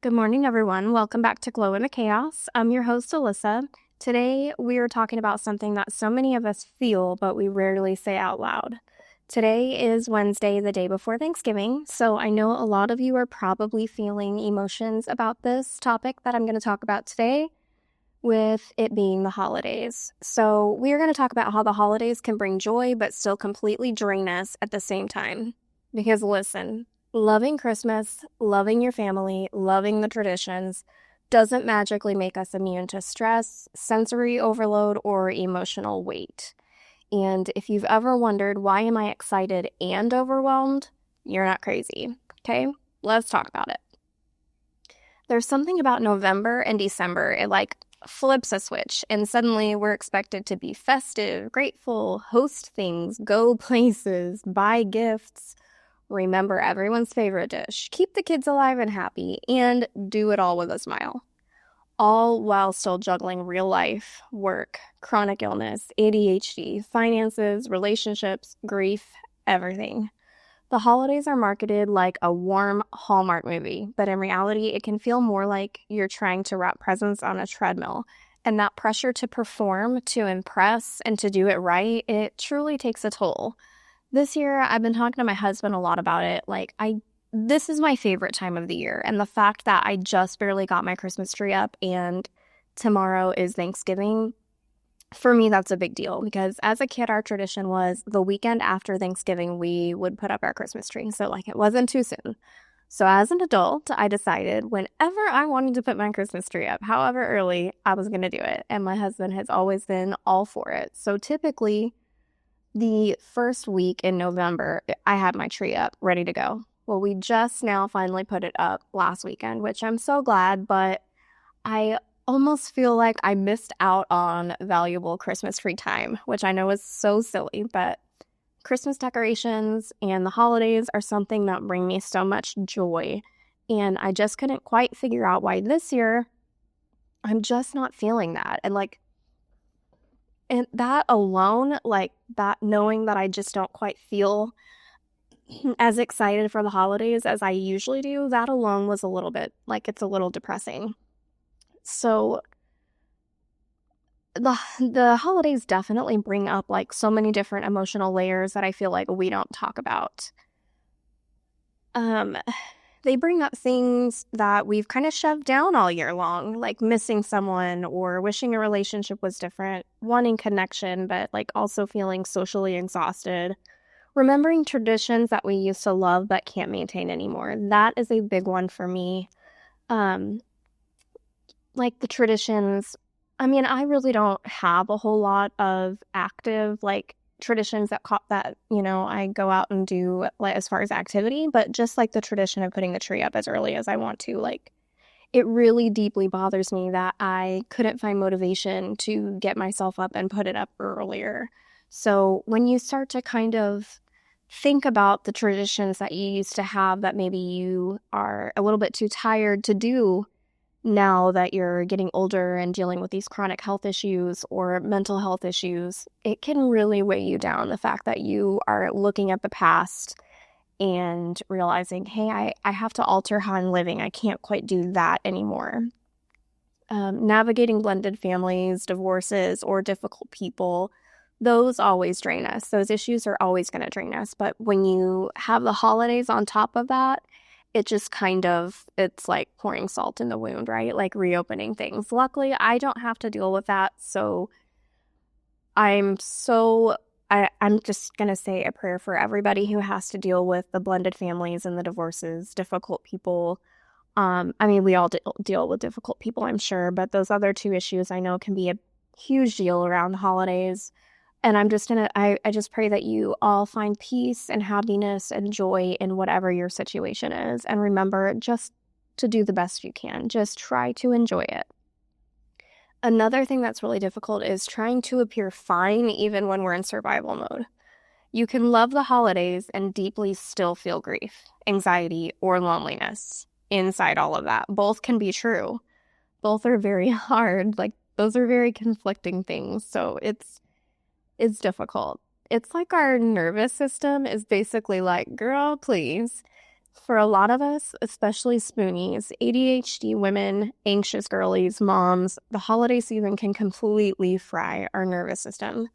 Good morning, everyone. Welcome back to Glow in the Chaos. I'm your host, Alyssa. Today, we are talking about something that so many of us feel, but we rarely say out loud. Today is Wednesday, the day before Thanksgiving, so I know a lot of you are probably feeling emotions about this topic that I'm going to talk about today, with it being the holidays. So, we are going to talk about how the holidays can bring joy, but still completely drain us at the same time. Because listen, loving Christmas, loving your family, loving the traditions doesn't magically make us immune to stress, sensory overload, or emotional weight. And if you've ever wondered, why am I excited and overwhelmed? You're not crazy. Okay, let's talk about it. There's something about November and December. It flips a switch, and suddenly we're expected to be festive, grateful, host things, go places, buy gifts, remember everyone's favorite dish, keep the kids alive and happy, and do it all with a smile. All while still juggling real life, work, chronic illness, ADHD, finances, relationships, grief, everything. The holidays are marketed like a warm Hallmark movie, but in reality, it can feel more like you're trying to wrap presents on a treadmill. And that pressure to perform, to impress, and to do it right, it truly takes a toll. This year, I've been talking to my husband a lot about it. This is my favorite time of the year. And the fact that I just barely got my Christmas tree up and tomorrow is Thanksgiving, for me, that's a big deal because as a kid, our tradition was the weekend after Thanksgiving, we would put up our Christmas tree. So, it wasn't too soon. So, as an adult, I decided whenever I wanted to put my Christmas tree up, however early, I was going to do it. And my husband has always been all for it. So, typically, the first week in November, I had my tree up, ready to go. Well, we just now finally put it up last weekend, which I'm so glad, but I almost feel like I missed out on valuable Christmas tree time, which I know is so silly, but Christmas decorations and the holidays are something that bring me so much joy. And I just couldn't quite figure out why this year I'm just not feeling that. And that alone, that knowing that I just don't quite feel as excited for the holidays as I usually do, that alone was a little bit, it's a little depressing. So the holidays definitely bring up so many different emotional layers that I feel like we don't talk about. Um, they bring up things that we've kind of shoved down all year long, like missing someone or wishing a relationship was different, wanting connection, but also feeling socially exhausted. Remembering traditions that we used to love but can't maintain anymore. That is a big one for me. Um, the traditions, I really don't have a whole lot of active traditions that I go out and do as far as activity, but just the tradition of putting the tree up as early as I want to. It really deeply bothers me that I couldn't find motivation to get myself up and put it up earlier. So when you start to kind of think about the traditions that you used to have that maybe you are a little bit too tired to do now that you're getting older and dealing with these chronic health issues or mental health issues, it can really weigh you down. The fact that you are looking at the past and realizing, hey, I have to alter how I'm living. I can't quite do that anymore. Navigating blended families, divorces, or difficult people, those always drain us. Those issues are always going to drain us. But when you have the holidays on top of that, it just it's like pouring salt in the wound, right? Like reopening things. Luckily, I don't have to deal with that. So I'm just going to say a prayer for everybody who has to deal with the blended families and the divorces, difficult people. We all deal with difficult people, I'm sure, but those other two issues I know can be a huge deal around the holidays. And I just pray that you all find peace and happiness and joy in whatever your situation is. And remember just to do the best you can. Just try to enjoy it. Another thing that's really difficult is trying to appear fine even when we're in survival mode. You can love the holidays and deeply still feel grief, anxiety, or loneliness inside all of that. Both can be true. Both are very hard. Those are very conflicting things. So it's difficult. It's like our nervous system is basically like, girl, please For a lot of us, especially spoonies, ADHD women, anxious girlies, moms, the holiday season can completely fry our nervous system.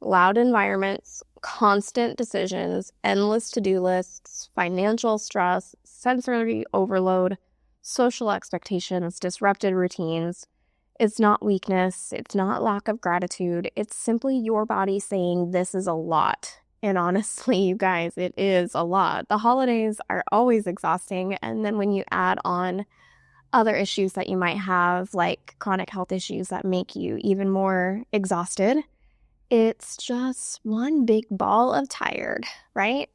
Loud environments, constant decisions, endless to-do lists, financial stress, sensory overload, social expectations, disrupted routines. It's not weakness. It's not lack of gratitude. It's simply your body saying this is a lot. And honestly, you guys, it is a lot. The holidays are always exhausting. And then when you add on other issues that you might have, like chronic health issues that make you even more exhausted, it's just one big ball of tired, right?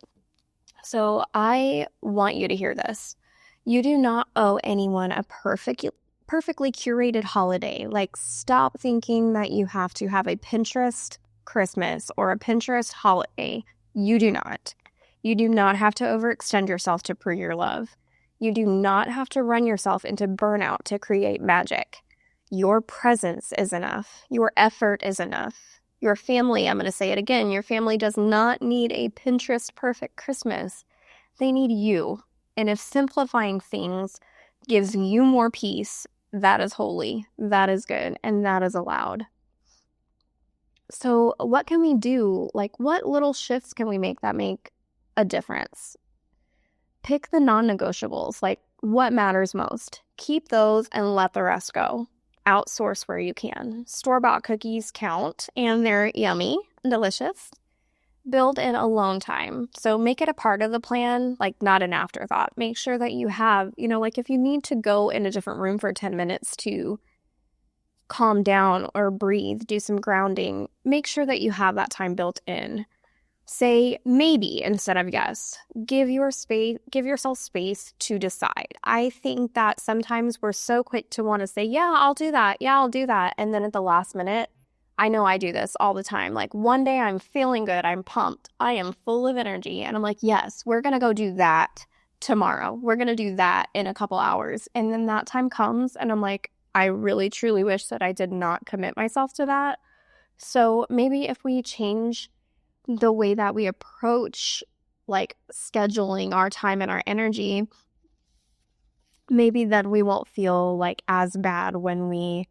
So I want you to hear this. You do not owe anyone a perfectly curated holiday. Like, stop thinking that you have to have a Pinterest Christmas or a Pinterest holiday. You do not. You do not have to overextend yourself to prove your love. You do not have to run yourself into burnout to create magic. Your presence is enough. Your effort is enough. Your family, I'm going to say it again, your family does not need a Pinterest perfect Christmas. They need you. And if simplifying things gives you more peace, that is holy, that is good, and that is allowed. So what can we do? Like, what little shifts can we make that make a difference? Pick the non-negotiables, like what matters most. Keep those and let the rest go. Outsource where you can. Store-bought cookies count, and they're yummy, delicious. Build in alone time. So make it a part of the plan, like not an afterthought. Make sure that you have, like if you need to go in a different room for 10 minutes to calm down or breathe, do some grounding, make sure that you have that time built in. Say maybe instead of yes. Give yourself space to decide. I think that sometimes we're so quick to want to say, yeah, I'll do that. Yeah, I'll do that. And then at the last minute, I know I do this all the time. Like one day I'm feeling good. I'm pumped. I am full of energy. And I'm like, yes, we're going to go do that tomorrow. We're going to do that in a couple hours. And then that time comes and I'm like, I really, truly wish that I did not commit myself to that. So maybe if we change the way that we approach like scheduling our time and our energy, maybe then we won't feel like as bad when we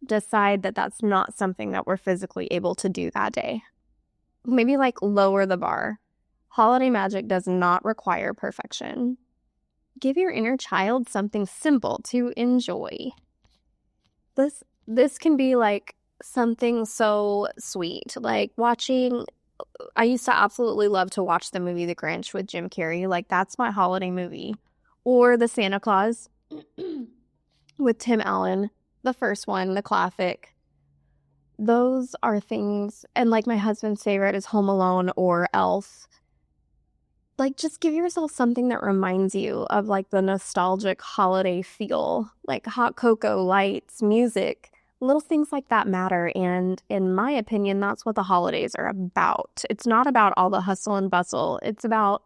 decide that that's not something that we're physically able to do that day. Maybe like lower the bar. Holiday magic does not require perfection. Give your inner child something simple to enjoy. This can be like something so sweet, like I used to absolutely love to watch the movie The Grinch with Jim Carrey. Like that's my holiday movie. Or The Santa Claus with Tim Allen. The first one, the classic. Those are things, and like my husband's favorite is Home Alone or Elf. Like just give yourself something that reminds you of like the nostalgic holiday feel, like hot cocoa, lights, music. Little things like that matter, and in my opinion, that's what the holidays are about. It's not about all the hustle and bustle. It's about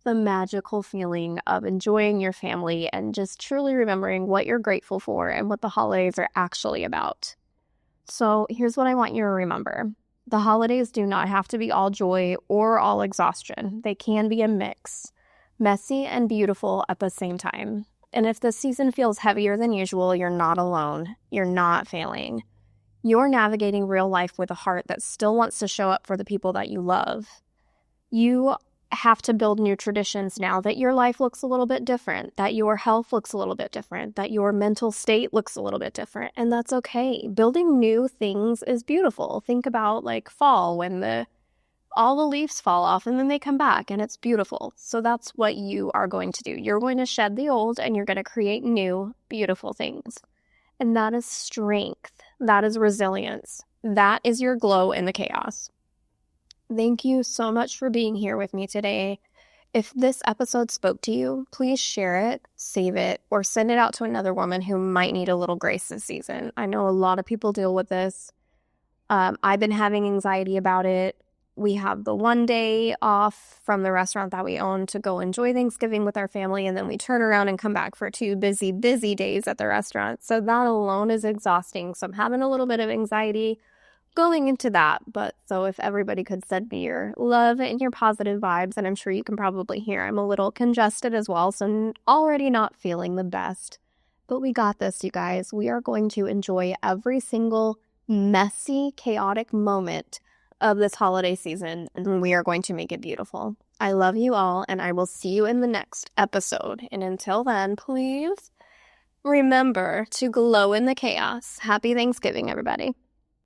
the magical feeling of enjoying your family and just truly remembering what you're grateful for and what the holidays are actually about. So here's what I want you to remember. The holidays do not have to be all joy or all exhaustion. They can be a mix, messy and beautiful at the same time. And if the season feels heavier than usual, you're not alone. You're not failing. You're navigating real life with a heart that still wants to show up for the people that you love. You have to build new traditions now that your life looks a little bit different, that your health looks a little bit different, that your mental state looks a little bit different, and that's okay. Building new things is beautiful. Think about like fall when all the leaves fall off and then they come back and it's beautiful. So that's what you are going to do. You're going to shed the old and you're going to create new, beautiful things. And that is strength. That is resilience. That is your glow in the chaos. Thank you so much for being here with me today. If this episode spoke to you, please share it, save it, or send it out to another woman who might need a little grace this season. I know a lot of people deal with this. I've been having anxiety about it. We have the one day off from the restaurant that we own to go enjoy Thanksgiving with our family, and then we turn around and come back for 2 busy days at the restaurant. So that alone is exhausting. So I'm having a little bit of anxiety. going into that. But so if everybody could send me your love and your positive vibes, and I'm sure you can probably hear I'm a little congested as well, so already not feeling the best. But we got this, you guys. We are going to enjoy every single messy, chaotic moment of this holiday season, and we are going to make it beautiful. I love you all, and I will see you in the next episode. And until then, please remember to glow in the chaos. Happy Thanksgiving, everybody.